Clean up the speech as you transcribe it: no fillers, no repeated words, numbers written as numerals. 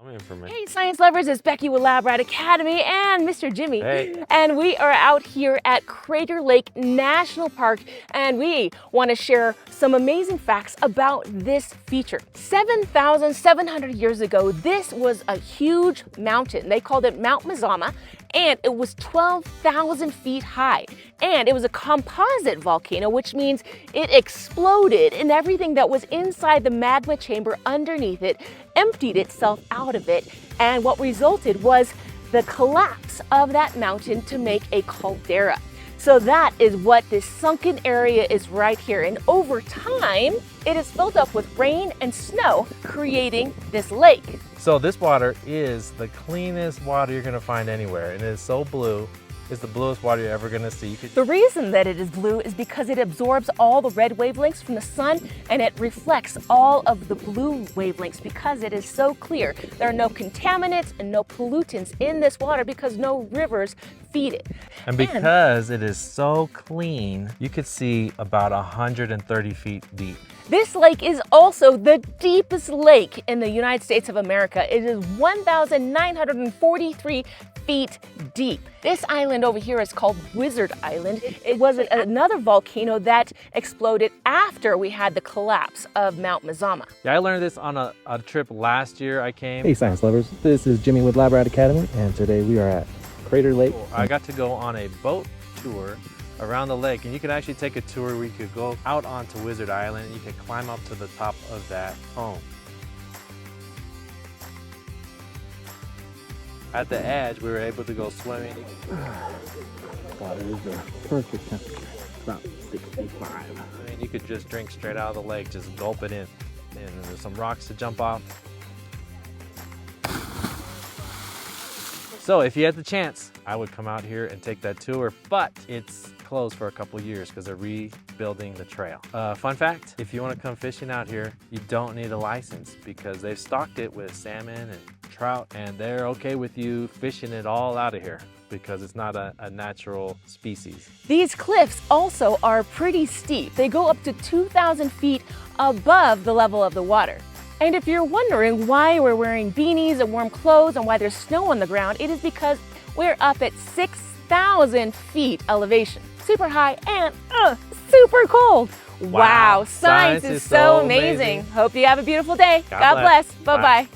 Information. Hey science lovers, it's Becky with Lab Rat Academy and Mr. Jimmy. Hey. And we are out here at Crater Lake National Park and we want to share some amazing facts about this feature. 7,700 years ago, this was a huge mountain. They called it Mount Mazama and it was 12,000 feet high. And it was a composite volcano, which means it exploded and everything that was inside the magma chamber underneath it emptied itself out of it. And what resulted was the collapse of that mountain to make a caldera. So that is what this sunken area is right here. And over time, it is filled up with rain and snow, creating this lake. So this water is the cleanest water you're gonna find anywhere. And it is so blue. It's the bluest water you're ever gonna see. The reason that it is blue is because it absorbs all the red wavelengths from the sun and it reflects all of the blue wavelengths because it is so clear. There are no contaminants and no pollutants in this water because no rivers feed it. And because it is so clean, you could see about 130 feet deep. This lake is also the deepest lake in the United States of America. It is 1,943 feet deep. This island over here is called Wizard Island. It was another volcano that exploded after we had the collapse of Mount Mazama. Yeah, I learned this on a trip last year I came. Hey science lovers, this is Jimmy with Lab Rat Academy and today we are at Crater Lake. I got to go on a boat tour around the lake, and you could actually take a tour where you could go out onto Wizard Island and you could climb up to the top of that cone. At the edge, we were able to go swimming. Water is the perfect temperature, about 65. I mean, you could just drink straight out of the lake, just gulp it in. And there's some rocks to jump off. So if you had the chance, I would come out here and take that tour, but it's closed for a couple years because they're rebuilding the trail. Fun fact, if you want to come fishing out here, you don't need a license because they've stocked it with salmon and trout, and they're okay with you fishing it all out of here because it's not a natural species. These cliffs also are pretty steep. They go up to 2,000 feet above the level of the water. And if you're wondering why we're wearing beanies and warm clothes and why there's snow on the ground, it is because we're up at 6,000 feet elevation. Super high and super cold. Wow, science is so amazing. Hope you have a beautiful day. God bless. Bye-bye.